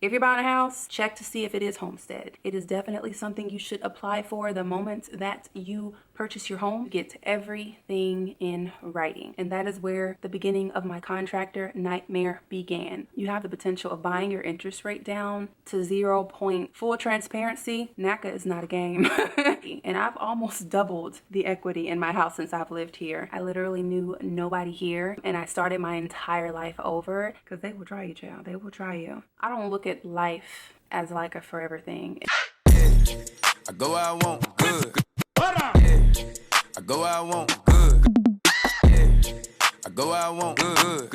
If you're buying a house, check to see if it is homestead. It is definitely something you should apply for the moment that you purchase your home. Get everything in writing. And that is where the beginning of my contractor nightmare began. You have the potential of buying your interest rate down to 0 point. Full transparency, Naca is not a game. And I've almost doubled the equity in my house since I've lived here. I literally knew nobody here, and I started my entire life over because they will try you, child. They will try you. I don't look at life as like a forever thing. I go where I want, good. I go where I want, good. I go where I want, good.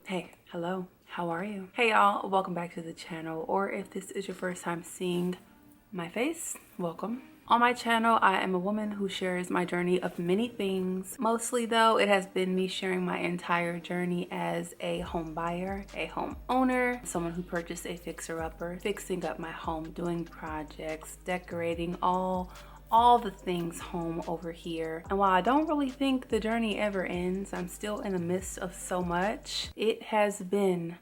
Hey, hello. How are you? Hey y'all, welcome back to the channel, or if this is your first time seeing my face, welcome. On my channel, I am a woman who shares my journey of many things. Mostly though, it has been me sharing my entire journey as a home buyer, a home owner, someone who purchased a fixer-upper, fixing up my home, doing projects, decorating, all the things home over here. And while I don't really think the journey ever ends, I'm still in the midst of so much. It has been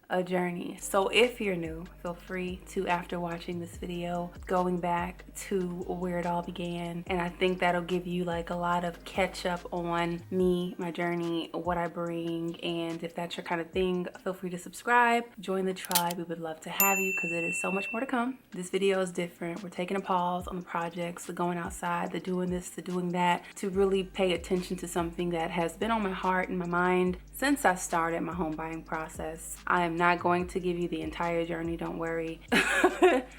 a journey. So if you're new, feel free to, after watching this video, going back to where it all began, and I think that'll give you like a lot of catch up on me, my journey, what I bring. And if that's your kind of thing, feel free to subscribe, join the tribe. We would love to have you because it is so much more to come. This video is different. We're taking a pause on the projects, the going outside, the doing this, the doing that, to really pay attention to something that has been on my heart and my mind since I started my home buying process. I am not going to give you the entire journey, don't worry.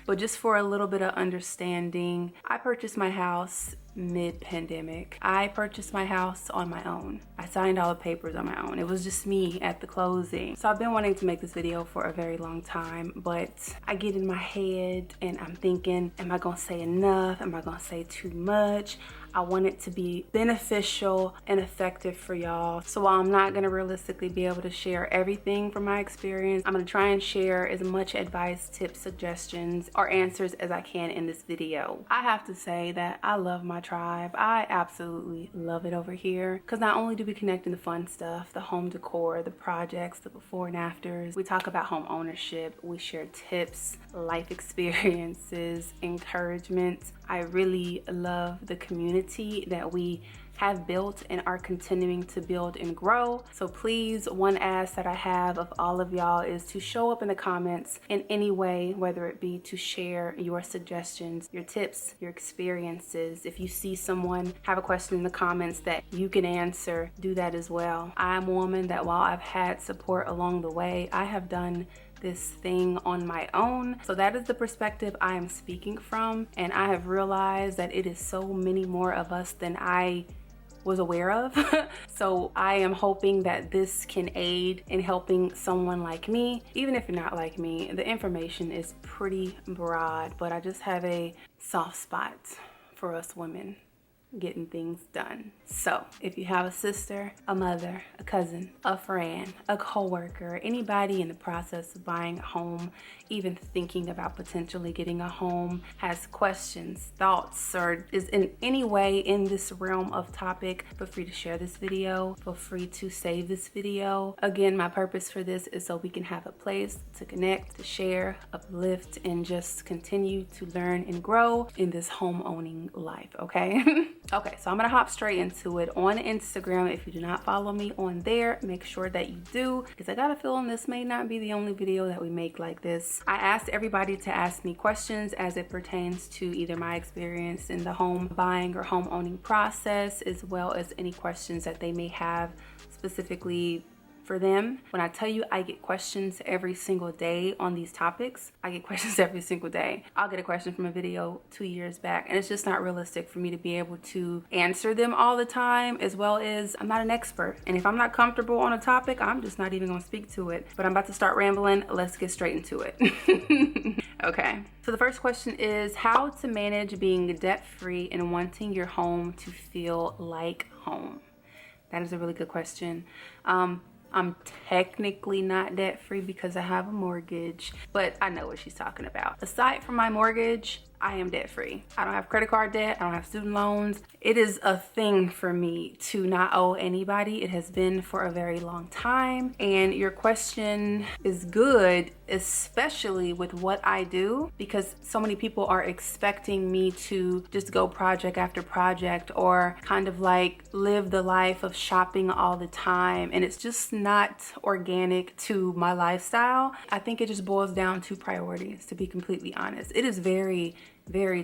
But just for a little bit of understanding, I purchased my house mid-pandemic. I purchased my house on my own. I signed all the papers on my own. It was just me at the closing. So I've been wanting to make this video for a very long time, but I get in my head and I'm thinking, am I gonna say enough? Am I gonna say too much? I want it to be beneficial and effective for y'all. So while I'm not gonna realistically be able to share everything from my experience, I'm gonna try and share as much advice, tips, suggestions, or answers as I can in this video. I have to say that I love my tribe. I absolutely love it over here because not only do we connect in the fun stuff, the home decor, the projects, the before and afters, we talk about home ownership, we share tips, life experiences, encouragement. I really love the community that we have built and are continuing to build and grow. So please, one ask that I have of all of y'all is to show up in the comments in any way, whether it be to share your suggestions, your tips, your experiences. If you see someone have a question in the comments that you can answer, do that as well. I'm a woman that while I've had support along the way, I have done this thing on my own. So that is the perspective I am speaking from. And I have realized that it is so many more of us than I was aware of. So I am hoping that this can aid in helping someone like me. Even if you're not like me, the information is pretty broad, but I just have a soft spot for us women getting things done. So if you have a sister, a mother, a cousin, a friend, a co-worker, anybody in the process of buying a home, even thinking about potentially getting a home, has questions, thoughts, or is in any way in this realm of topic, feel free to share this video. Feel free to save this video. Again, my purpose for this is so we can have a place to connect, to share, uplift, and just continue to learn and grow in this home owning life, okay? Okay, so I'm gonna hop straight into it. On Instagram, if you do not follow me on there, make sure that you do, because I got a feeling this may not be the only video that we make like this. I asked everybody to ask me questions as it pertains to either my experience in the home buying or home owning process, as well as any questions that they may have specifically for them. When I tell you I get questions every single day on these topics, I get questions every single day. I'll get a question from a video 2 years back, and it's just not realistic for me to be able to answer them all the time, as well as I'm not an expert. And if I'm not comfortable on a topic, I'm just not even gonna speak to it. But I'm about to start rambling. Let's get straight into it. Okay, so the first question is how to manage being debt-free and wanting your home to feel like home. That is a really good question. I'm technically not debt free because I have a mortgage, but I know what she's talking about. Aside from my mortgage, I am debt free. I don't have credit card debt. I don't have student loans. It is a thing for me to not owe anybody. It has been for a very long time. And your question is good, especially with what I do, because so many people are expecting me to just go project after project or kind of like live the life of shopping all the time. And it's just not organic to my lifestyle. I think it just boils down to priorities, to be completely honest. It is very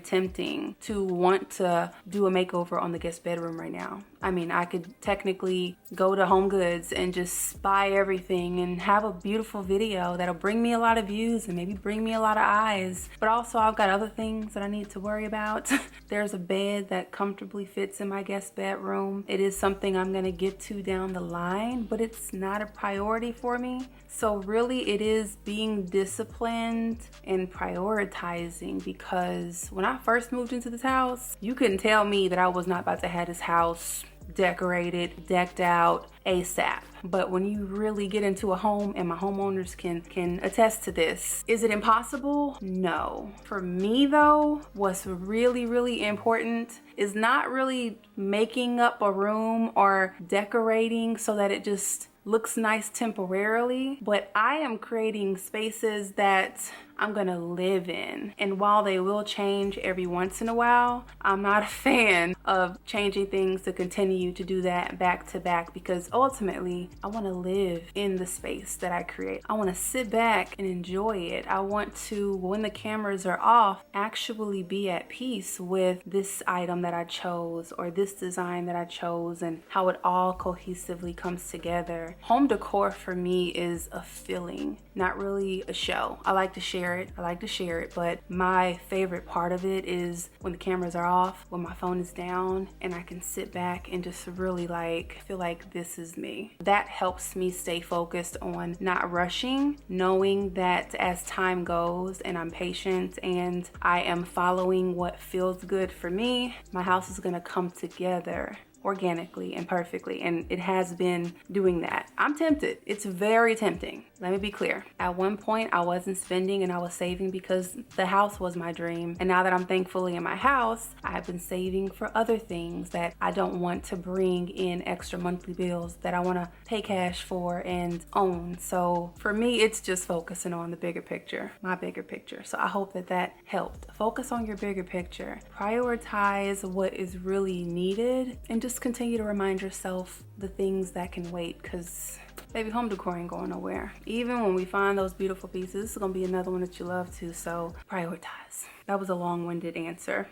tempting to want to do a makeover on the guest bedroom right now. I mean, I could technically go to Home Goods and just buy everything and have a beautiful video that'll bring me a lot of views and maybe bring me a lot of eyes. But also I've got other things that I need to worry about. There's a bed that comfortably fits in my guest bedroom. It is something I'm gonna get to down the line, but it's not a priority for me. So really it is being disciplined and prioritizing, because when I first moved into this house, you couldn't tell me that I was not about to have this house decorated, decked out ASAP. But when you really get into a home, and my homeowners can attest to this, is it impossible? No. For me though, what's really important is not really making up a room or decorating so that it just looks nice temporarily, but I am creating spaces that I'm gonna live in. And while they will change every once in a while, I'm not a fan of changing things to continue to do that back to back, because ultimately I want to live in the space that I create. I want to sit back and enjoy it. I want to, when the cameras are off, actually be at peace with this item that I chose or this design that I chose and how it all cohesively comes together. Home decor for me is a feeling, not really a show. I like to share it, but my favorite part of it is when the cameras are off, when my phone is down, and I can sit back and just really feel like this is me. That helps me stay focused on not rushing, knowing that as time goes and I'm patient and I am following what feels good for me, my house is gonna come together organically and perfectly, and it has been doing that. I'm tempted. It's very tempting. Let me be clear. At one point I wasn't spending and I was saving because the house was my dream, and now that I'm thankfully in my house, I've been saving for other things that I don't want to bring in extra monthly bills that I want to pay cash for and own. So for me, it's just focusing on the bigger picture, my bigger picture. So I hope that helped. Focus on your bigger picture. Prioritize what is really needed, and just continue to remind yourself the things that can wait, because baby, home decor ain't going nowhere. Even when we find those beautiful pieces, this is gonna be another one that you love too, so prioritize. That was a long-winded answer.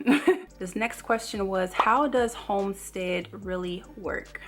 This next question was, how does homestead really work?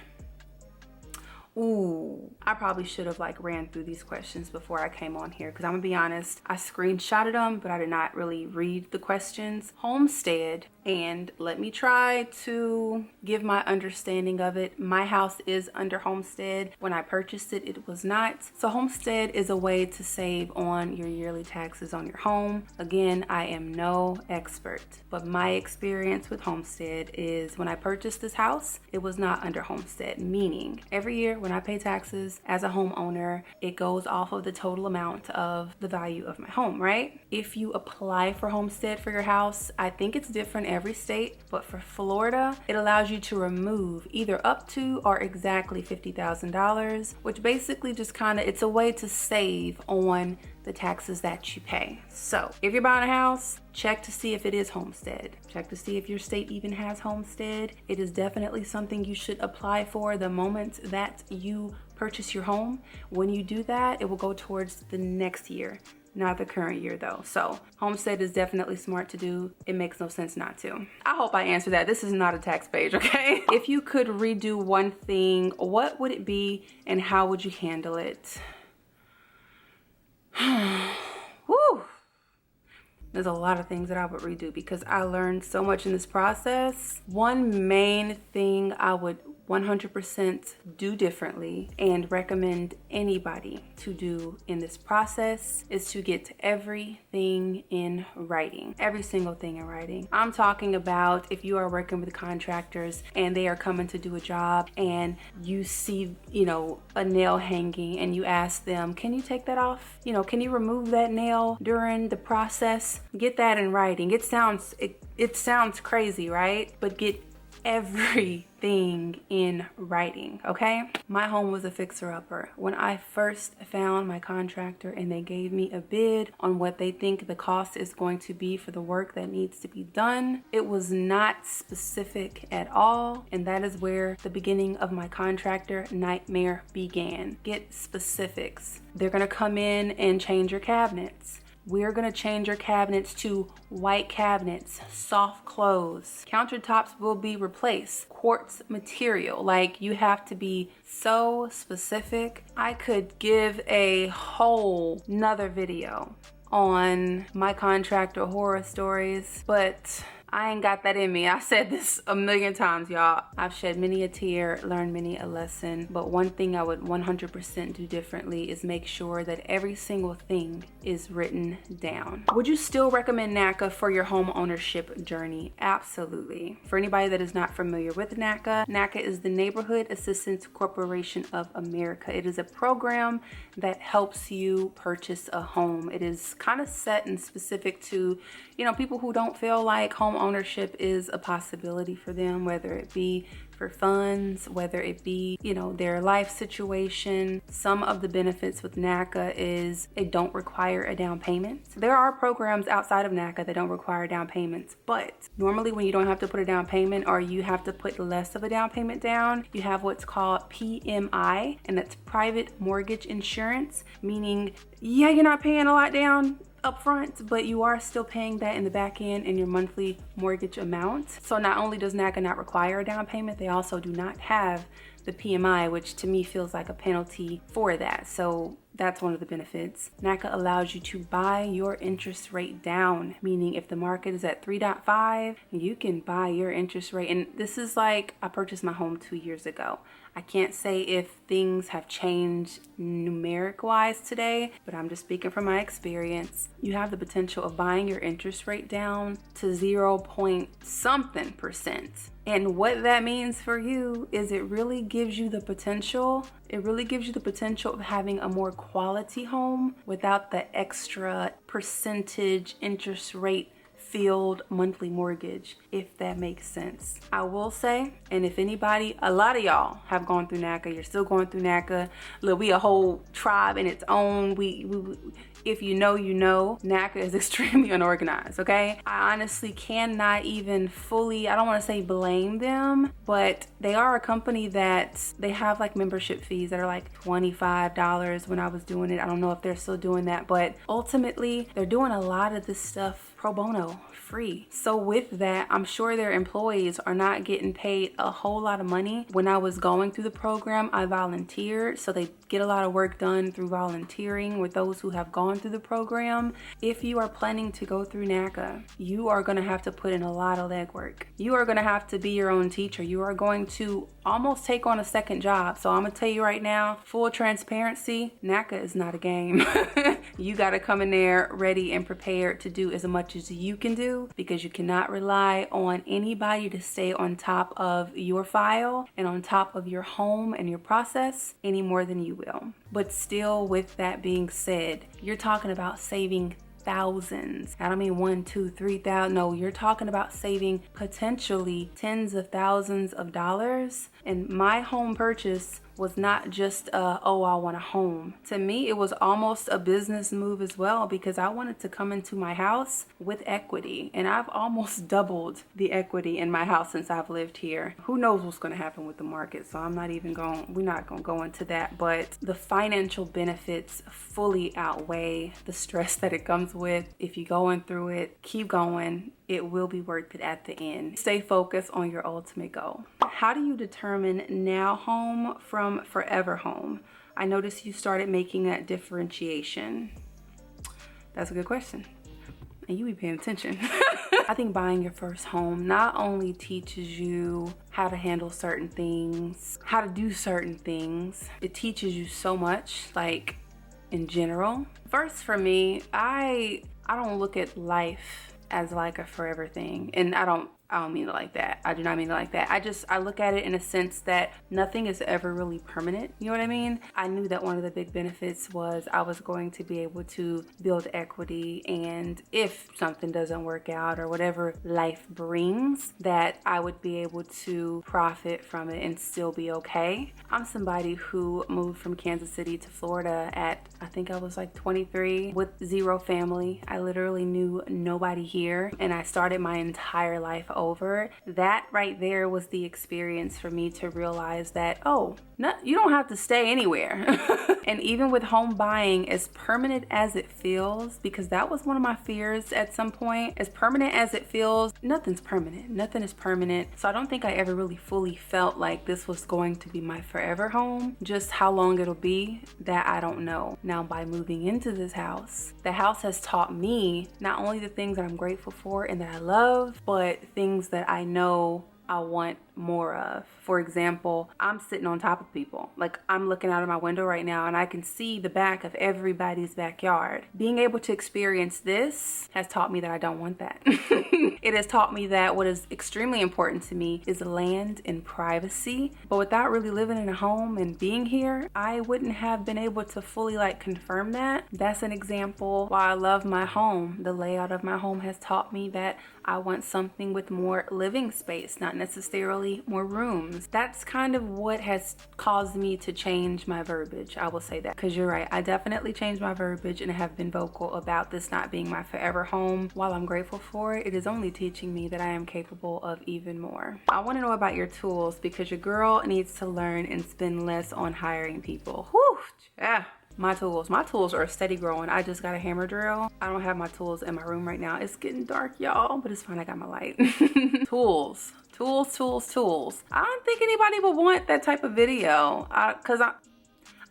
Ooh, I probably should have ran through these questions before I came on here, because I'm gonna be honest, I screenshotted them, but I did not really read the questions. Homestead, and let me try to give my understanding of it. My house is under homestead. When I purchased it, it was not. So homestead is a way to save on your yearly taxes on your home. Again, I am no expert, but my experience with homestead is when I purchased this house, it was not under homestead, meaning every year when I pay taxes as a homeowner, it goes off of the total amount of the value of my home, right? If you apply for homestead for your house, I think it's different every state, but for Florida, it allows you to remove either up to or exactly $50,000, which basically just it's a way to save on the taxes that you pay. So if you're buying a house, check to see if it is homestead. Check to see if your state even has homestead. It is definitely something you should apply for the moment that you purchase your home. When you do that, it will go towards the next year, not the current year though. So homestead is definitely smart to do. It makes no sense not to. I hope I answered that. This is not a tax page, okay? If you could redo one thing, what would it be and how would you handle it? Woo! There's a lot of things that I would redo because I learned so much in this process. One main thing I would 100% do differently and recommend anybody to do in this process is to get everything in writing. Every single thing in writing. I'm talking about if you are working with contractors and they are coming to do a job and you see, you know, a nail hanging and you ask them, can you take that off? You know, can you remove that nail during the process? Get that in writing. It sounds crazy, right? But get everything in writing, okay? My home was a fixer-upper. When I first found my contractor and they gave me a bid on what they think the cost is going to be for the work that needs to be done, it was not specific at all, and that is where the beginning of my contractor nightmare began. Get specifics. They're gonna come in and change your cabinets. We're gonna change your cabinets to white cabinets, soft close. Countertops will be replaced. Quartz material. Like, you have to be so specific. I could give a whole nother video on my contractor horror stories, but I ain't got that in me. I said this a million times, y'all. I've shed many a tear, learned many a lesson, but one thing I would 100% do differently is make sure that every single thing is written down. Would you still recommend Naca for your home ownership journey? Absolutely. For anybody that is not familiar with Naca, Naca is the Neighborhood Assistance Corporation of America. It is a program that helps you purchase a home. It is kind of set and specific to, you know, people who don't feel like home ownership is a possibility for them, whether it be for funds, whether it be, you know, their life situation. Some of the benefits with Naca is it don't require a down payment. So there are programs outside of Naca that don't require down payments, but normally when you don't have to put a down payment or you have to put less of a down payment down, you have what's called PMI, and that's private mortgage insurance, meaning, yeah, you're not paying a lot down upfront, but you are still paying that in the back end in your monthly mortgage amount. So not only does Naca not require a down payment, they also do not have the PMI, which to me feels like a penalty for that. So that's one of the benefits. Naca allows you to buy your interest rate down, meaning if the market is at 3.5, you can buy your interest rate. And this is like, I purchased my home 2 years ago. I can't say if things have changed numeric wise today, but I'm just speaking from my experience. You have the potential of buying your interest rate down to 0 point something percent. And what that means for you is it really gives you the potential of having a more quality home without the extra percentage interest rate field monthly mortgage, if that makes sense. I will say, and if anybody, a lot of y'all have gone through Naca, you're still going through Naca. Look, we a whole tribe in its own. We if you know, you know. Naca is extremely unorganized, okay? I honestly cannot even fully, I don't want to say blame them, but they are a company that they have like membership fees that are like $25 when I was doing it. I don't know if they're still doing that, but ultimately they're doing a lot of this stuff pro bono, free. So with that, I'm sure their employees are not getting paid a whole lot of money. When I was going through the program, I volunteered, so they get a lot of work done through volunteering with those who have gone through the program. If you are planning to go through Naca, you are going to have to put in a lot of legwork. You are going to have to be your own teacher. You are going to almost take on a second job. So I'm going to tell you right now, full transparency, Naca is not a game. You got to come in there ready and prepared to do as much as you can do, because you cannot rely on anybody to stay on top of your file and on top of your home and your process any more than you will. But still, with that being said, you're talking about saving thousands. I don't mean 1, 2, 3,000. No, you're talking about saving potentially tens of thousands of dollars. And my home purchase was not just oh, I want a home. To me, it was almost a business move as well, because I wanted to come into my house with equity, and I've almost doubled the equity in my house since I've lived here. Who knows what's going to happen with the market, so we're not going to go into that, but the financial benefits fully outweigh the stress that it comes with. If you're going through it, keep going. It will be worth it at the end. Stay focused on your ultimate goal. How do you determine now home from forever home? I noticed you started making that differentiation. That's a good question. and you be paying attention. I think buying your first home not only teaches you how to handle certain things, how to do certain things, it teaches you so much, like in general. First, for me, I don't look at life as like a forever thing, and I don't mean it like that. I do not mean it like that. I look at it in a sense that nothing is ever really permanent. You know what I mean? I knew that one of the big benefits was I was going to be able to build equity, and if something doesn't work out or whatever life brings, that I would be able to profit from it and still be okay. I'm somebody who moved from Kansas City to Florida at, I think I was like 23, with zero family. I literally knew nobody here, and I started my entire life over. That right there was the experience for me to realize that, oh, no, you don't have to stay anywhere. And even with home buying, as permanent as it feels, because that was one of my fears at some point, as permanent as it feels, nothing's permanent. Nothing is permanent. So I don't think I ever really fully felt like this was going to be my forever home. Just how long it'll be, that I don't know. Now, by moving into this house, the house has taught me not only the things that I'm grateful for and that I love, but things that I know I want more of. For example, I'm sitting on top of people. Like, I'm looking out of my window right now and I can see the back of everybody's backyard. Being able to experience this has taught me that I don't want that. It has taught me that what is extremely important to me is land and privacy. But without really living in a home and being here, I wouldn't have been able to fully like confirm that. That's an example why I love my home. The layout of my home has taught me that I want something with more living space, not necessarily more rooms. That's kind of what has caused me to change my verbiage. I will say that, because you're right. I definitely changed my verbiage and have been vocal about this not being my forever home. While I'm grateful for it, it is only teaching me that I am capable of even more. I want to know about your tools, because your girl needs to learn and spend less on hiring people. Whew, yeah. My tools are steady growing. I just got a hammer drill. I don't have my tools in my room right now. It's getting dark, y'all, but it's fine. I got my light. Tools. I don't think anybody would want that type of video, because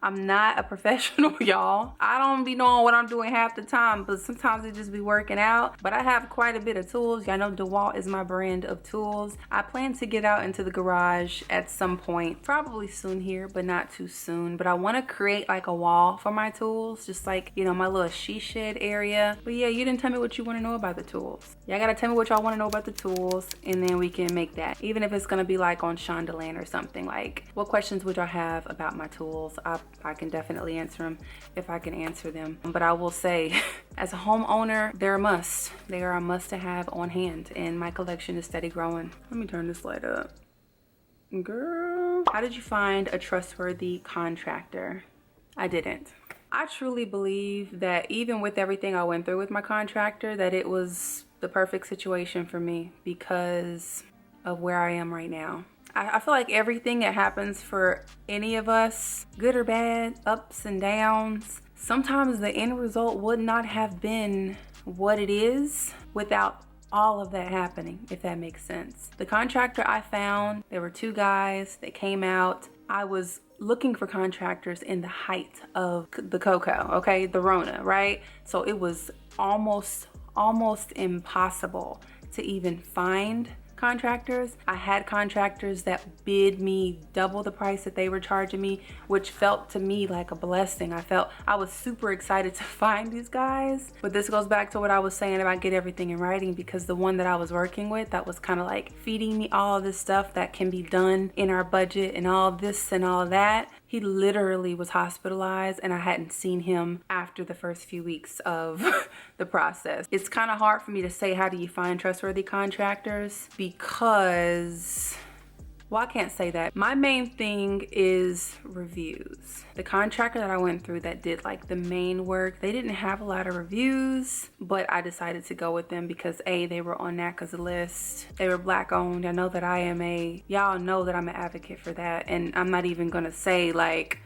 I'm not a professional, y'all. I don't be knowing what I'm doing half the time, but sometimes it just be working out. But I have quite a bit of tools. Y'all know DeWalt is my brand of tools. I plan to get out into the garage at some point, probably soon here, but not too soon. But I want to create like a wall for my tools, just like, you know, my little she shed area. But yeah, you didn't tell me what you want to know about the tools. Y'all gotta tell me what y'all want to know about the tools, and then we can make that. Even if it's gonna be like on SHANDA land or something, like what questions would y'all have about my tools? I can definitely answer them if I can answer them. But I will say, as a homeowner, they're a must. They are a must to have on hand, and my collection is steady growing. Let me turn this light up. Girl, how did you find a trustworthy contractor? I didn't. I truly believe that even with everything I went through with my contractor, that it was the perfect situation for me because of where I am right now. I feel like everything that happens for any of us, good or bad, ups and downs, sometimes the end result would not have been what it is without all of that happening, if that makes sense. The contractor I found, there were two guys that came out. I was looking for contractors in the height of the cocoa, okay, the Rona, right? So it was almost impossible to even find contractors. I had contractors that bid me double the price that they were charging me, which felt to me like a blessing. I was super excited to find these guys. But this goes back to what I was saying about get everything in writing, because the one that I was working with that was kind of like feeding me all of this stuff that can be done in our budget and all this and all that, he literally was hospitalized, and I hadn't seen him after the first few weeks of the process. It's kind of hard for me to say how do you find trustworthy contractors, because, well, I can't say that. My main thing is reviews. The contractor that I went through that did like the main work, they didn't have a lot of reviews, but I decided to go with them because A, they were on Naca's list. They were Black owned. I know that y'all know that I'm an advocate for that. And I'm not even gonna say like,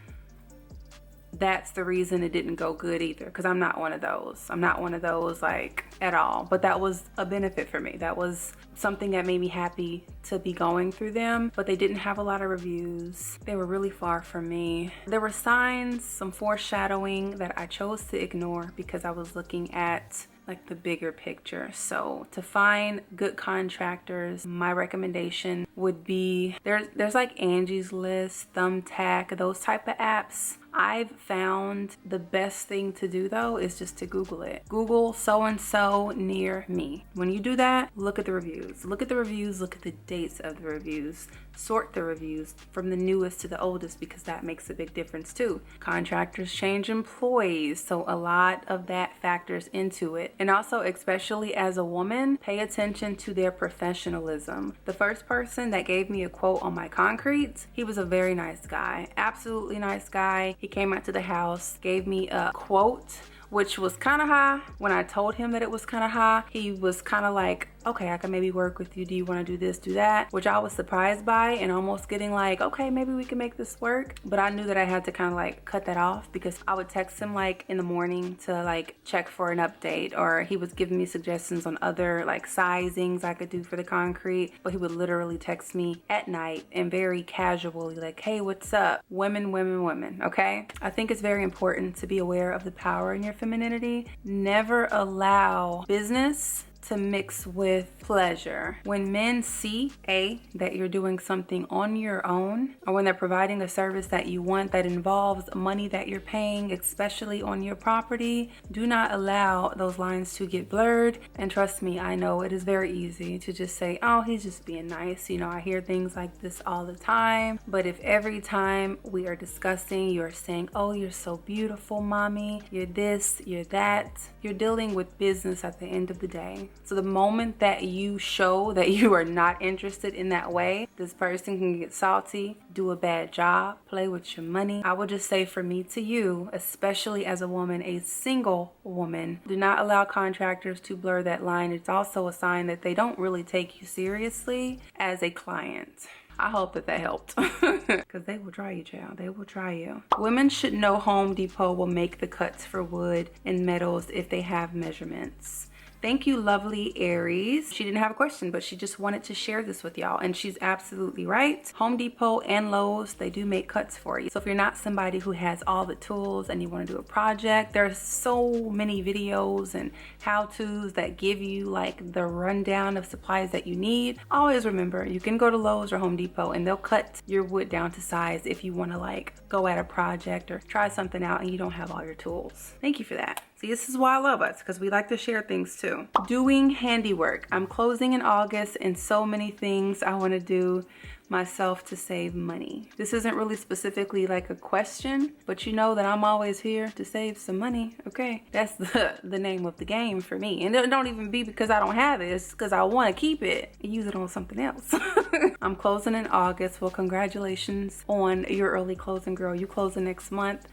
that's the reason it didn't go good either, because I'm not one of those. I'm not one of those like at all. But that was a benefit for me. That was something that made me happy to be going through them. But they didn't have a lot of reviews. They were really far from me. There were signs, some foreshadowing that I chose to ignore because I was looking at like the bigger picture. So to find good contractors, my recommendation would be there's like Angie's List, Thumbtack, those type of apps. I've found the best thing to do though is just to Google it. Google so-and-so near me. When you do that, look at the reviews. Look at the reviews, look at the dates of the reviews. Sort the reviews from the newest to the oldest because that makes a big difference too. Contractors change employees, so a lot of that factors into it. And also, especially as a woman, pay attention to their professionalism. The first person that gave me a quote on my concrete, he was a very nice guy, absolutely nice guy. He came out to the house, gave me a quote, which was kind of high. When I told him that it was kind of high, he was kind of like, okay, I can maybe work with you. Do you want to do this, do that? Which I was surprised by and almost getting like, okay, maybe we can make this work. But I knew that I had to kind of like cut that off because I would text him like in the morning to like check for an update, or he was giving me suggestions on other like sizings I could do for the concrete. But he would literally text me at night and very casually like, hey, what's up? Women, women, women, okay? I think it's very important to be aware of the power in your femininity. Never allow business to mix with pleasure. When men see that you're doing something on your own, or when they're providing a service that you want that involves money that you're paying, especially on your property, do not allow those lines to get blurred. And trust me, I know it is very easy to just say, oh, he's just being nice. You know, I hear things like this all the time. But if every time we are discussing, you're saying, oh, you're so beautiful, mommy, you're this, you're that, you're dealing with business at the end of the day. So the moment that you show that you are not interested in that way, this person can get salty, do a bad job, play with your money. I would just say, for me to you, especially as a woman, a single woman, do not allow contractors to blur that line. It's also a sign that they don't really take you seriously as a client. I hope that helped because they will try you, child. They will try you. Women should know Home Depot will make the cuts for wood and metals if they have measurements. Thank you, lovely Aries. She didn't have a question, but she just wanted to share this with y'all. And she's absolutely right. Home Depot and Lowe's, they do make cuts for you. So if you're not somebody who has all the tools and you want to do a project, there's so many videos and how-tos that give you like the rundown of supplies that you need. Always remember, you can go to Lowe's or Home Depot and they'll cut your wood down to size if you want to like go at a project or try something out and you don't have all your tools. Thank you for that. See, this is why I love us, because we like to share things too. Doing handiwork. I'm closing in August and so many things I want to do myself to save money. This isn't really specifically like a question, but you know that I'm always here to save some money, okay? That's the name of the game for me. And it don't even be because I don't have it, it's because I want to keep it and use it on something else. I'm closing in August. Well, congratulations on your early closing, girl. You closing next month.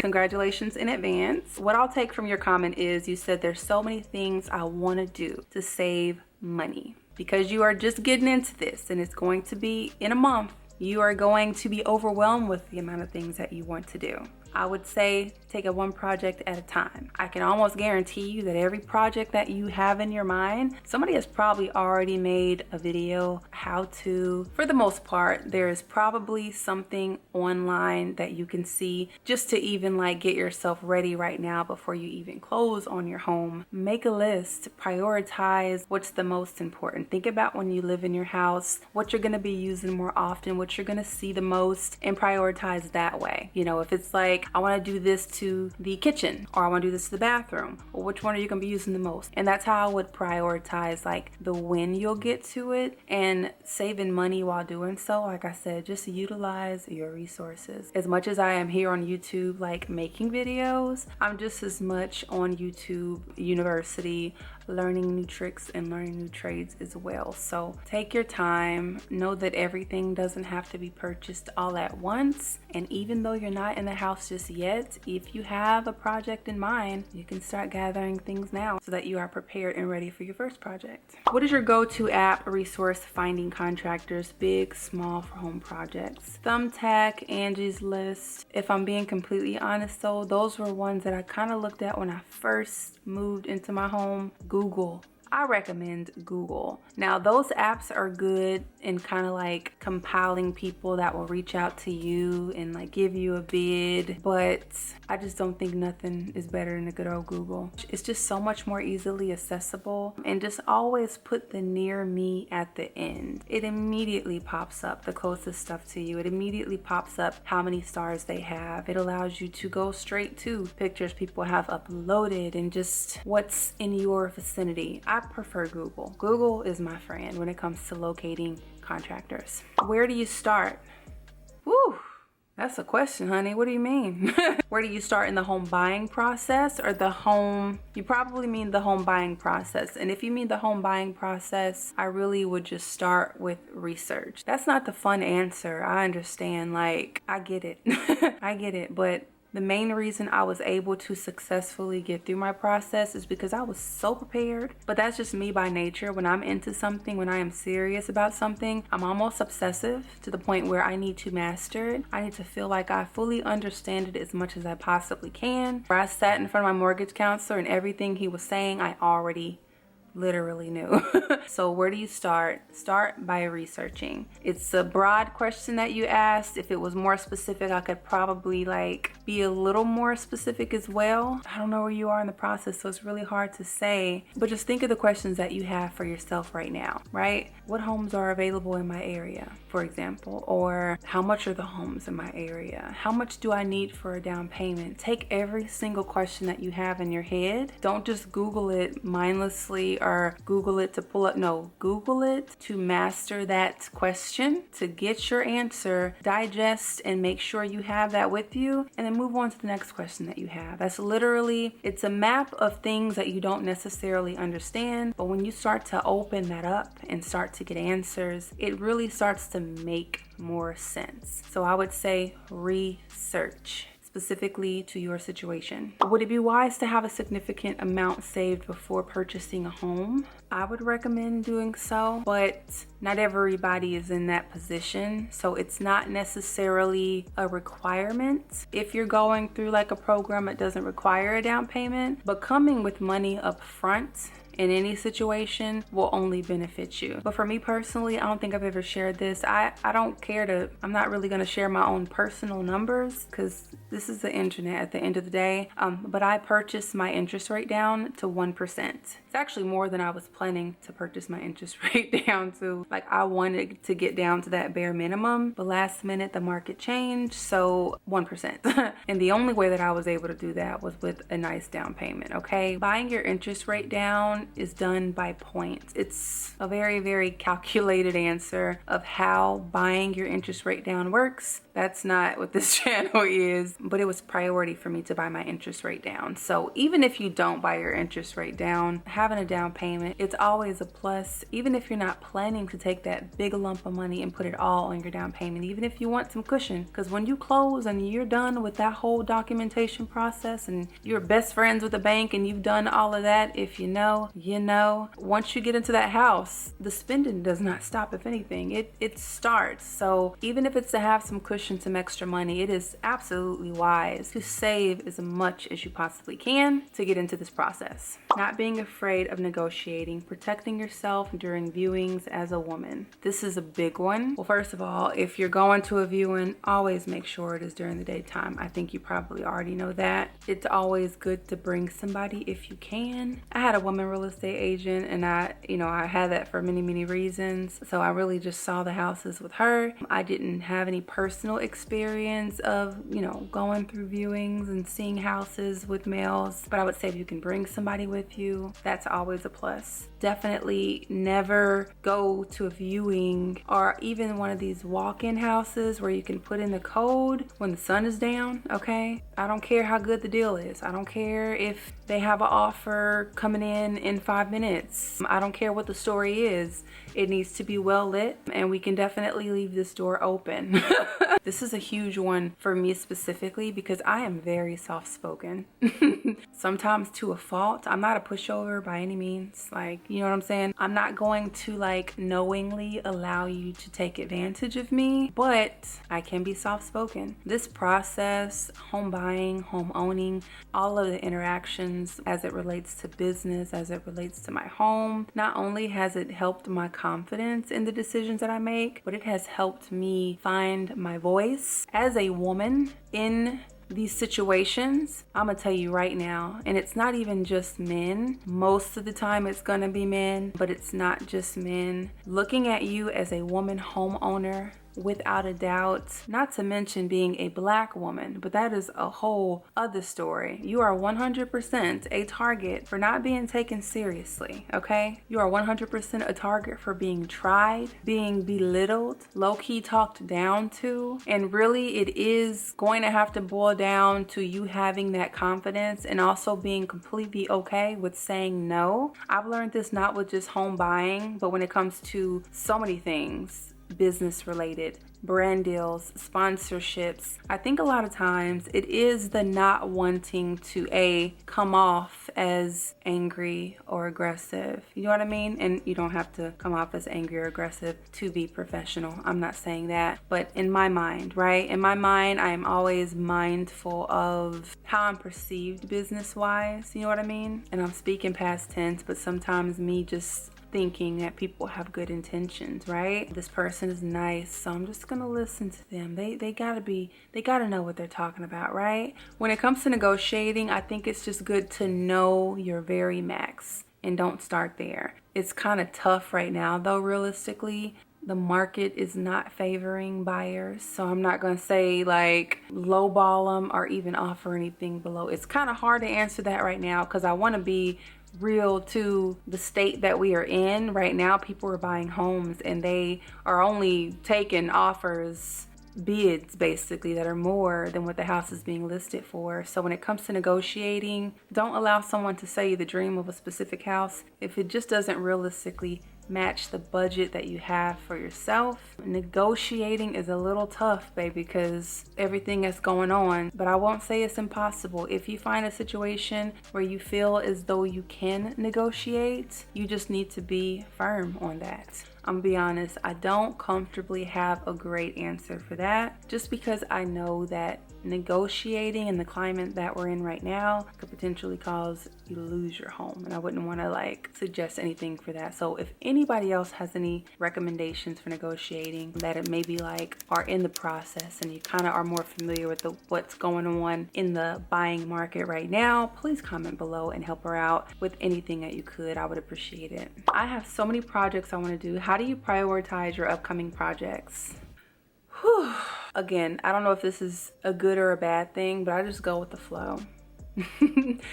Congratulations in advance. What I'll take from your comment is you said there's so many things I want to do to save money. Because you are just getting into this and it's going to be in a month, you are going to be overwhelmed with the amount of things that you want to do. I would say take it one project at a time. I can almost guarantee you that every project that you have in your mind, somebody has probably already made a video how to. For the most part, there is probably something online that you can see just to even like get yourself ready right now before you even close on your home. Make a list, prioritize what's the most important. Think about when you live in your house, what you're gonna be using more often, what you're gonna see the most, and prioritize that way. You know, if it's like, I want to do this to the kitchen or I want to do this to the bathroom, or which one are you going to be using the most? And that's how I would prioritize like the when you'll get to it, and saving money while doing so. Like I said, just utilize your resources. As much as I am here on YouTube like making videos, I'm just as much on YouTube University learning new tricks and learning new trades as well. So take your time. Know that everything doesn't have to be purchased all at once. And even though you're not in the house just yet, if you have a project in mind, you can start gathering things now so that you are prepared and ready for your first project. What is your go-to app resource finding contractors, big, small, for home projects? Thumbtack, Angie's List. If I'm being completely honest though, those were ones that I kind of looked at when I first moved into my home. Google. I recommend Google. Now, those apps are good in kind of like compiling people that will reach out to you and like give you a bid, but I just don't think nothing is better than a good old Google. It's just so much more easily accessible, and just always put the near me at the end. It immediately pops up the closest stuff to you. It immediately pops up how many stars they have. It allows you to go straight to pictures people have uploaded and just what's in your vicinity. I prefer Google. Google is my friend when it comes to locating contractors. Where do you start? Woo! That's a question, honey. What do you mean? Where do you start in the home buying process or the home? You probably mean the home buying process. And if you mean the home buying process, I really would just start with research. That's not the fun answer. I understand. Like, I get it. I get it. But the main reason I was able to successfully get through my process is because I was so prepared. But that's just me by nature. When I'm into something, when I am serious about something, I'm almost obsessive to the point where I need to master it. I need to feel like I fully understand it as much as I possibly can. Where I sat in front of my mortgage counselor and everything he was saying, I already literally knew. So where do you start? Start by researching. It's a broad question that you asked. If it was more specific, I could probably like be a little more specific as well. I don't know where you are in the process, so it's really hard to say, but just think of the questions that you have for yourself right now, right? What homes are available in my area, for example, or how much are the homes in my area? How much do I need for a down payment? Take every single question that you have in your head. Don't just Google it mindlessly or Google it to pull up. No, Google it to master that question, to get your answer, digest and make sure you have that with you, and then move on to the next question that you have. That's literally, it's a map of things that you don't necessarily understand, but when you start to open that up and start to get answers, it really starts to make more sense. So I would say research specifically to your situation. Would it be wise to have a significant amount saved before purchasing a home? I would recommend doing so, but not everybody is in that position. So it's not necessarily a requirement. If you're going through like a program that doesn't require a down payment, but coming with money up front in any situation will only benefit you. But for me personally, I don't think I've ever shared this. I don't care to, I'm not really gonna share my own personal numbers because this is the internet at the end of the day. But I purchased my interest rate down to 1%. It's actually more than I was planning to purchase my interest rate down to. Like, I wanted to get down to that bare minimum, but last minute the market changed, so 1%. And the only way that I was able to do that was with a nice down payment, okay? Buying your interest rate down is done by points. It's a very, very calculated answer of how buying your interest rate down works. That's not what this channel is, but it was priority for me to buy my interest rate down. So even if you don't buy your interest rate down, having a down payment, it's always a plus. Even if you're not planning to take that big lump of money and put it all on your down payment, even if you want some cushion, because when you close and you're done with that whole documentation process and you're best friends with the bank and you've done all of that, if you know, you know, once you get into that house, the spending does not stop. If anything, it starts. So even if it's to have some cushion, some extra money, it is absolutely wise to save as much as you possibly can to get into this process. Not being afraid of negotiating, protecting yourself during viewings as a woman. This is a big one. Well, first of all, if you're going to a viewing, always make sure it is during the daytime. I think you probably already know that. It's always good to bring somebody if you can. I had a woman real estate agent, and I had that for many, many reasons. So I really just saw the houses with her. I didn't have any personal experience of, going through viewings and seeing houses with males, but I would say if you can bring somebody with you, that's always a plus. Definitely never go to a viewing or even one of these walk-in houses where you can put in the code when the sun is down, okay? I don't care how good the deal is. I don't care if they have an offer coming in 5 minutes. I don't care what the story is. It needs to be well lit, and we can definitely leave this door open. This is a huge one for me specifically because I am very soft-spoken. Sometimes to a fault. I'm not a pushover by any means. Like, you know what I'm saying? I'm not going to like knowingly allow you to take advantage of me, but I can be soft-spoken. This process, home buying, home owning, all of the interactions as it relates to business, as it relates to my home, not only has it helped my confidence in the decisions that I make, but it has helped me find my voice as a woman in these situations. I'm gonna tell you right now, and it's not even just men. Most of the time it's gonna be men, but it's not just men. Looking at you as a woman homeowner, without a doubt, not to mention being a Black woman, but that is a whole other story. You are 100% a target for not being taken seriously, okay? You are 100% a target for being tried, being belittled, low-key talked down to, and really it is going to have to boil down to you having that confidence and also being completely okay with saying no. I've learned this not with just home buying, but when it comes to so many things, business related, brand deals, sponsorships. I think a lot of times it is the not wanting to come off as angry or aggressive. You know what I mean? And you don't have to come off as angry or aggressive to be professional. I'm not saying that, but in my mind, right? In my mind, I am always mindful of how I'm perceived business wise. You know what I mean? And I'm speaking past tense, but sometimes me just thinking that people have good intentions, right? This person is nice, so I'm just gonna listen to them. They gotta know what they're talking about, right? When it comes to negotiating, I think it's just good to know your very max and don't start there. It's kind of tough right now though, realistically. The market is not favoring buyers, so I'm not gonna say like lowball them or even offer anything below. It's kind of hard to answer that right now because I want to be real to the state that we are in right now. People are buying homes and they are only taking offers, bids basically, that are more than what the house is being listed for. So when it comes to negotiating, don't allow someone to sell you the dream of a specific house if it just doesn't realistically match the budget that you have for yourself. Negotiating is a little tough, baby, because everything that's going on, but I won't say it's impossible. If you find a situation where you feel as though you can negotiate, you just need to be firm on that. I'm gonna be honest, I don't comfortably have a great answer for that, just because I know that negotiating in the climate that we're in right now could potentially cause you to lose your home, and I wouldn't want to like suggest anything for that. So if anybody else has any recommendations for negotiating that it maybe like are in the process and you kind of are more familiar with what's going on in the buying market right now, please comment below and help her out with anything that you could. I would appreciate it. I have so many projects I want to do. How do you prioritize your upcoming projects? Whew. Again, I don't know if this is a good or a bad thing, but I just go with the flow.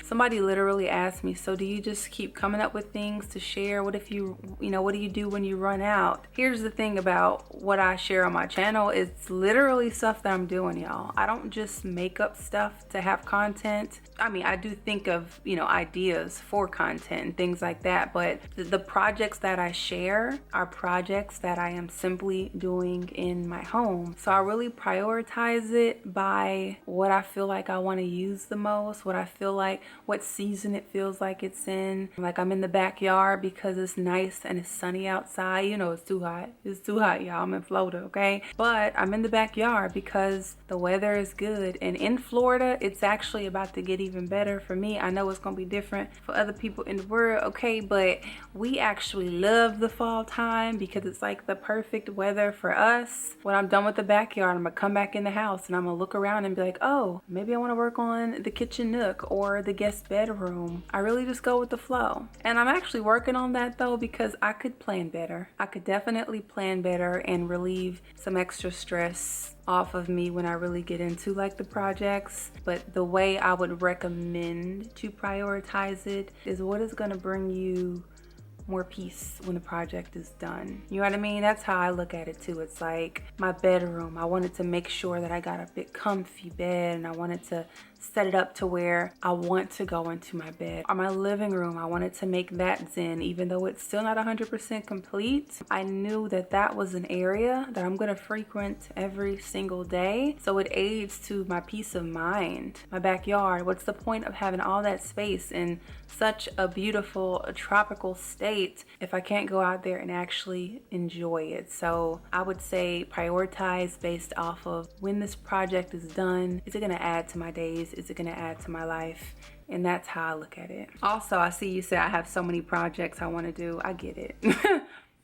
Somebody literally asked me, so do you just keep coming up with things to share? What if you know, what do you do when you run out? Here's the thing about what I share on my channel. It's literally stuff that I'm doing, y'all. I don't just make up stuff to have content. I mean, I do think of, you know, ideas for content and things like that, but the projects that I share are projects that I am simply doing in my home. So I really prioritize it by what I feel like I want to use the most, what I feel like, what season it feels like it's in. Like I'm in the backyard because it's nice and it's sunny outside. You know, it's too hot. It's too hot, y'all. I'm in Florida, okay? But I'm in the backyard because the weather is good. And in Florida, it's actually about to get even better for me. I know it's gonna be different for other people in the world, okay? But we actually love the fall time because it's like the perfect weather for us. When I'm done with the backyard, I'm gonna come back in the house and I'm gonna look around and be like, oh, maybe I want to work on the kitchen nook or the guest bedroom. I really just go with the flow. And I'm actually working on that though, because I could plan better. I could definitely plan better and relieve some extra stress off of me when I really get into like the projects. But the way I would recommend to prioritize it is what is going to bring you more peace when the project is done. You know what I mean? That's how I look at it too. It's like my bedroom. I wanted to make sure that I got a big comfy bed and I wanted to set it up to where I want to go into my bed or my living room. I wanted to make that zen, even though it's still not 100% complete. I knew that that was an area that I'm going to frequent every single day. So it aids to my peace of mind. My backyard, what's the point of having all that space in such a beautiful tropical state if I can't go out there and actually enjoy it? So I would say prioritize based off of when this project is done. Is it going to add to my days? Is it going to add to my life? And that's how I look at it. Also, I see you say I have so many projects I want to do. I get it.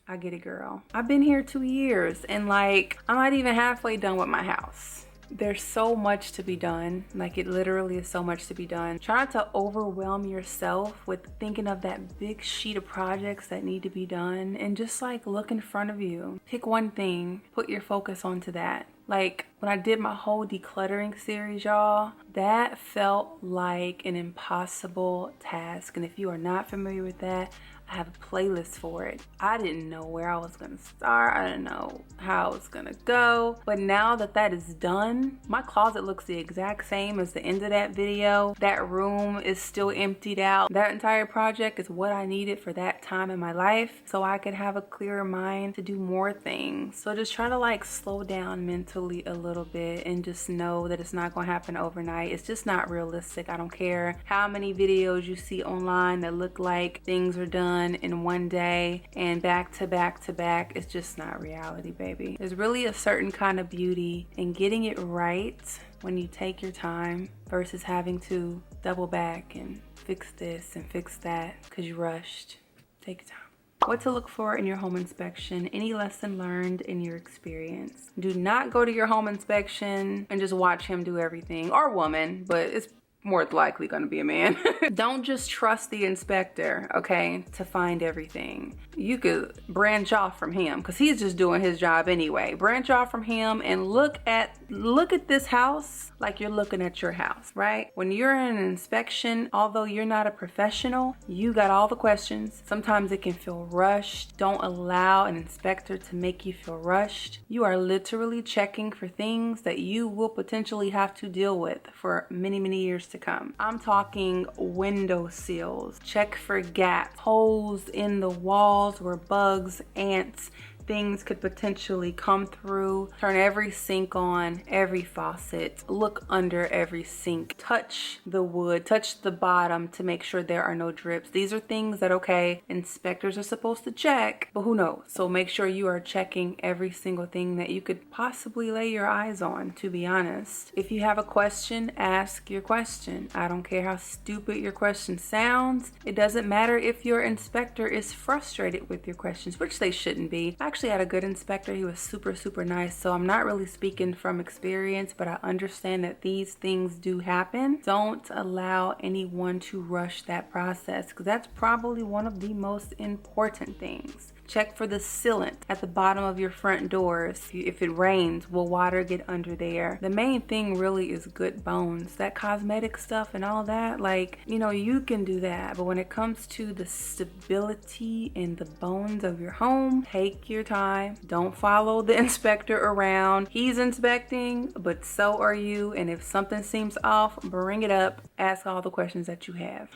I get it, girl. I've been here 2 years and like I'm not even halfway done with my house. There's so much to be done. Like it literally is so much to be done. Try not to overwhelm yourself with thinking of that big sheet of projects that need to be done, and just like look in front of you. Pick one thing, put your focus onto that. Like when I did my whole decluttering series, y'all, that felt like an impossible task. And if you are not familiar with that, I have a playlist for it. I didn't know where I was gonna start. I didn't know how it was gonna go. But now that that is done, my closet looks the exact same as the end of that video. That room is still emptied out. That entire project is what I needed for that time in my life, so I could have a clearer mind to do more things. So just try to like slow down mentally a little bit and just know that it's not gonna happen overnight. It's just not realistic. I don't care how many videos you see online that look like things are done in one day and back to back to back. It's just not reality, baby. There's really a certain kind of beauty in getting it right when you take your time versus having to double back and fix this and fix that because you rushed. Take your time. What to look for in your home inspection. Any lesson learned in your experience. Do not go to your home inspection and just watch him do everything, or woman, but it's more likely going to be a man. Don't just trust the inspector, okay, to find everything. You could branch off from him because he's just doing his job anyway. Branch off from him and look at this house like you're looking at your house, right? When you're in an inspection, although you're not a professional, you got all the questions. Sometimes it can feel rushed. Don't allow an inspector to make you feel rushed. You are literally checking for things that you will potentially have to deal with for many, many years to come. I'm talking window sills. Check for gaps, holes in the walls where bugs, ants, things could potentially come through. Turn every sink on, every faucet. Look under every sink. Touch the wood, touch the bottom to make sure there are no drips. These are things that, okay, inspectors are supposed to check, but who knows? So make sure you are checking every single thing that you could possibly lay your eyes on, to be honest. If you have a question, ask your question. I don't care how stupid your question sounds. It doesn't matter if your inspector is frustrated with your questions, which they shouldn't be. I actually had a good inspector. He was super nice. So I'm not really speaking from experience, but I understand that these things do happen. Don't allow anyone to rush that process, because that's probably one of the most important things. Check for the sealant at the bottom of your front doors. If it rains, will water get under there? The main thing really is good bones. That cosmetic stuff and all that, like, you know, you can do that. But when it comes to the stability in the bones of your home, take your time. Don't follow the inspector around. He's inspecting, but so are you. And if something seems off, bring it up. Ask all the questions that you have.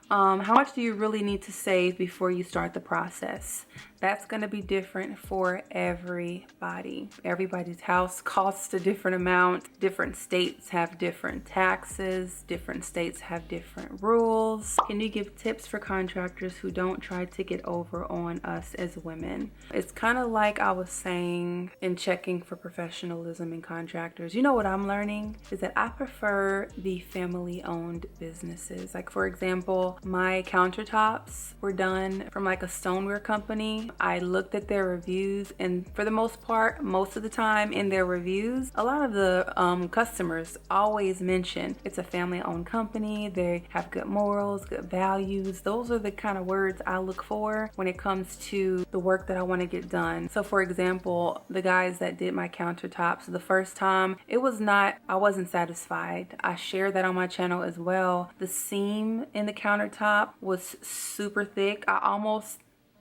How much do you really need to save before you start the process? That's going to be different for everybody. Everybody's house costs a different amount. Different states have different taxes. Different states have different rules. Can you give tips for contractors who don't try to get over on us as women? It's kind of like I was saying in checking for professionalism in contractors. You know what I'm learning is that I prefer the family-owned businesses. Like, for example, my countertops were done from like a stoneware company. I looked at their reviews, and for the most part, most of the time in their reviews, a lot of the customers always mention it's a family-owned company. They have good morals, good values. Those are the kind of words I look for when it comes to the work that I want to get done. So for example, the guys that did my countertops the first time, I wasn't satisfied. I shared that on my channel as well. The seam in the countertop was super thick.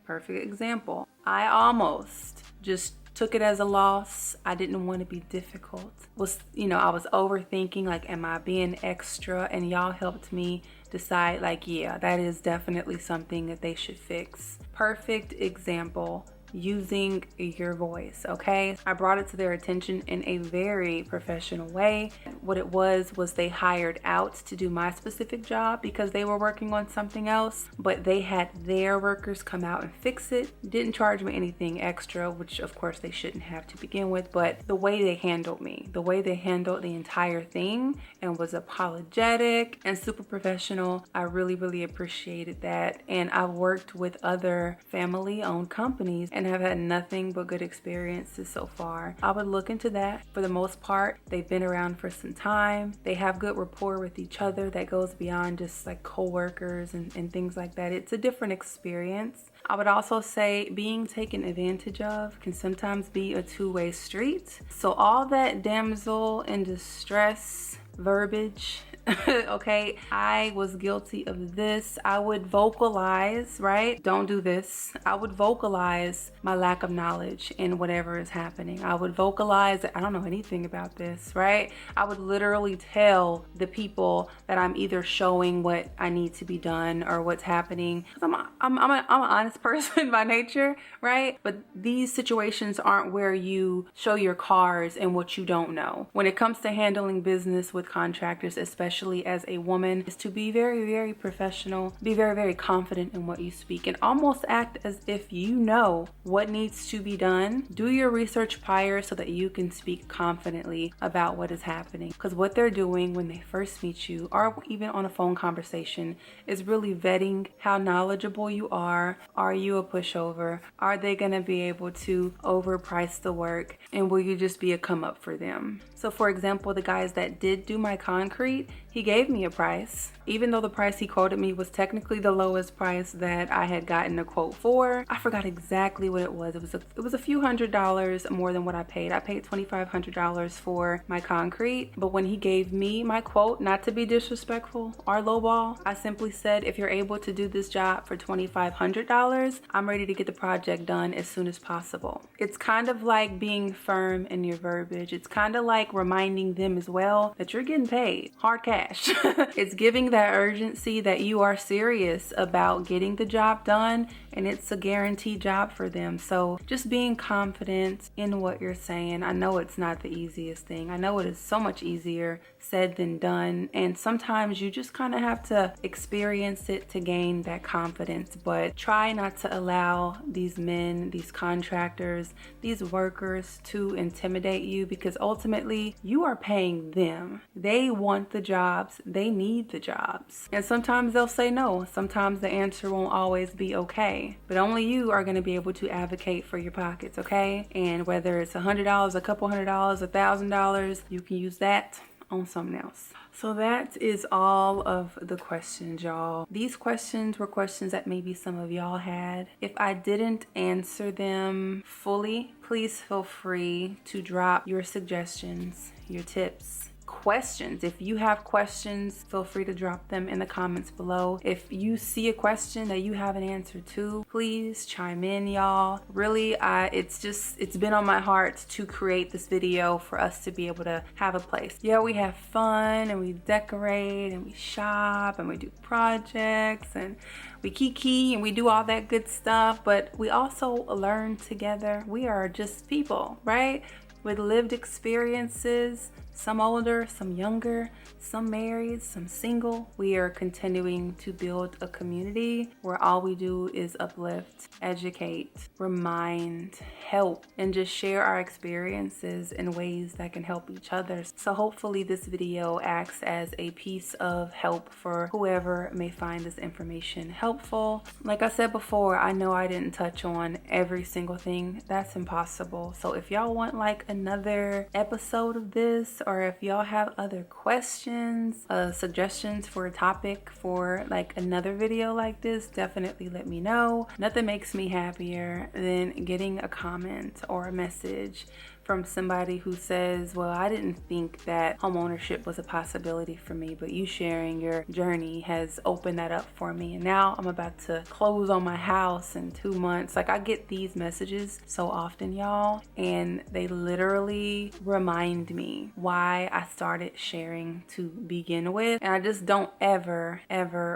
Perfect example. I almost just took it as a loss. I didn't want to be difficult. I was overthinking, like, am I being extra? And y'all helped me decide, like, yeah, that is definitely something that they should fix. Perfect example. Using your voice, okay? I brought it to their attention in a very professional way. What it was they hired out to do my specific job because they were working on something else, but they had their workers come out and fix it. Didn't charge me anything extra, which of course they shouldn't have to begin with, but the way they handled me, the way they handled the entire thing and was apologetic and super professional, I really, really appreciated that. And I've worked with other family-owned companies and have had nothing but good experiences so far. I would look into that. For the most part, they've been around for some time. They have good rapport with each other that goes beyond just like co-workers and things like that. It's a different experience. I would also say being taken advantage of can sometimes be a two-way street. So all that damsel in distress verbiage, okay, I was guilty of this. I would vocalize, right? Don't do this. I would vocalize my lack of knowledge in whatever is happening. I would vocalize that I don't know anything about this, right? I would literally tell the people that I'm either showing what I need to be done or what's happening. I'm an honest person by nature, right? But these situations aren't where you show your cards and what you don't know. When it comes to handling business with contractors, especially as a woman, is to be very, very professional, be very, very confident in what you speak, and almost act as if you know what needs to be done. Do your research prior so that you can speak confidently about what is happening, because what they're doing when they first meet you or even on a phone conversation is really vetting how knowledgeable you are. Are you a pushover? Are they going to be able to overprice the work, and will you just be a come up for them? So for example, the guys that did do my concrete, he gave me a price, even though the price he quoted me was technically the lowest price that I had gotten a quote for. I forgot exactly what it was. It was a few $100s more than what I paid. I paid $2,500 for my concrete, but when he gave me my quote, not to be disrespectful or lowball, I simply said, if you're able to do this job for $2,500, I'm ready to get the project done as soon as possible. It's kind of like being firm in your verbiage. It's kind of like reminding them as well that you're getting paid hard cash. It's giving that urgency that you are serious about getting the job done, and it's a guaranteed job for them. So just being confident in what you're saying. I know it's not the easiest thing. I know it is so much easier said than done, and sometimes you just kind of have to experience it to gain that confidence. But try not to allow these men, these contractors, these workers to intimidate you, because ultimately you are paying them. They want the jobs, they need the jobs, and sometimes they'll say no. Sometimes the answer won't always be okay, but only you are going to be able to advocate for your pockets, okay? And whether it's $100, a couple $100, $1,000, you can use that on something else. So that is all of the questions, y'all. These questions were questions that maybe some of y'all had. If I didn't answer them fully, please feel free to drop your suggestions, your tips, questions. If you have questions, feel free to drop them in the comments below. If you see a question that you have an answer to, please chime in, y'all. Really, it's been on my heart to create this video for us to be able to have a place. Yeah, we have fun and we decorate and we shop and we do projects and we kiki and we do all that good stuff, but we also learn together. We are just people, right? With lived experiences, some older, some younger, some married, some single. We are continuing to build a community where all we do is uplift, educate, remind, help, and just share our experiences in ways that can help each other. So hopefully this video acts as a piece of help for whoever may find this information helpful. Like I said before, I know I didn't touch on every single thing. That's impossible. So if y'all want like another episode of this, or if y'all have other questions, suggestions for a topic for like another video like this, definitely let me know. Nothing makes me happier than getting a comment or a message from somebody who says, well, I didn't think that homeownership was a possibility for me, but you sharing your journey has opened that up for me. And now I'm about to close on my house in 2 months. Like, I get these messages so often, y'all, and they literally remind me why I started sharing to begin with. And I just don't ever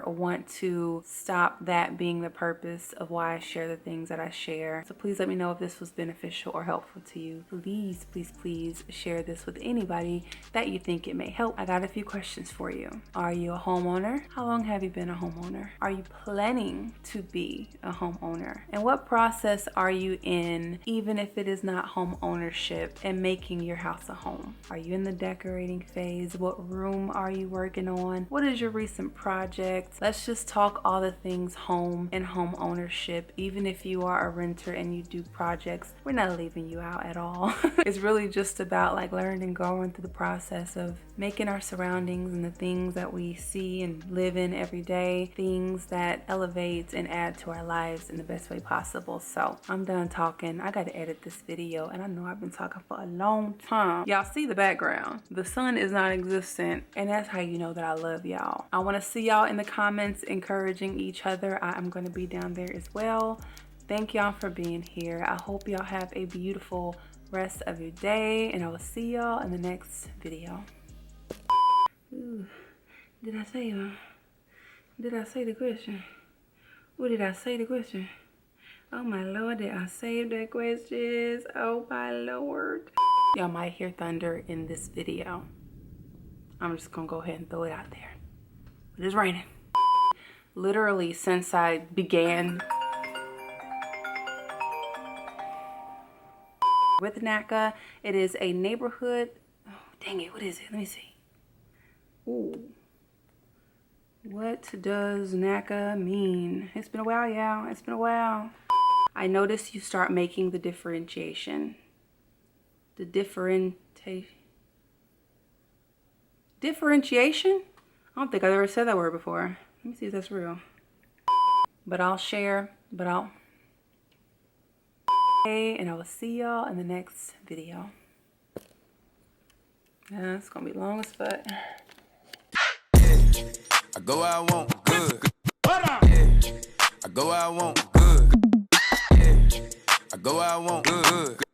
want to stop that being the purpose of why I share the things that I share. So please let me know if this was beneficial or helpful to you. Please share this with anybody that you think it may help. I got a few questions for you. Are you a homeowner? How long have you been a homeowner? Are you planning to be a homeowner? And what process are you in, even if it is not home ownership, and making your house a home? Are you in the decorating phase? What room are you working on? What is your recent project? Let's just talk all the things home and home ownership. Even if you are a renter and you do projects, we're not leaving you out at all. It's really just about like learning and going through the process of making our surroundings and the things that we see and live in every day, things that elevate and add to our lives in the best way possible. So I'm done talking. I got to edit this video, and I know I've been talking for a long time. Y'all see the background. The sun is non-existent, and that's how you know that I love y'all. I want to see y'all in the comments encouraging each other. I am going to be down there as well. Thank y'all for being here. I hope y'all have a beautiful rest of your day, and I will see y'all in the next video. Ooh, did I say the question? What did I say the question? Oh my Lord, did I save the questions? Oh my Lord. Y'all might hear thunder in this video. I'm just gonna go ahead and throw it out there. It is raining. Literally, since I began with Naca, it is a neighborhood. Oh, dang it, what is it? Let me see. Ooh. What does Naca mean? It's been a while, y'all. It's been a while. I noticed you start making the differentiation. The differentiation? I don't think I've ever said that word before. Let me see if that's real. But I'll share, and I will see y'all in the next video. Yeah, it's gonna be long as fuck. I go where I want, good. Yeah. I go where I want, good. Yeah. I go where I want, good.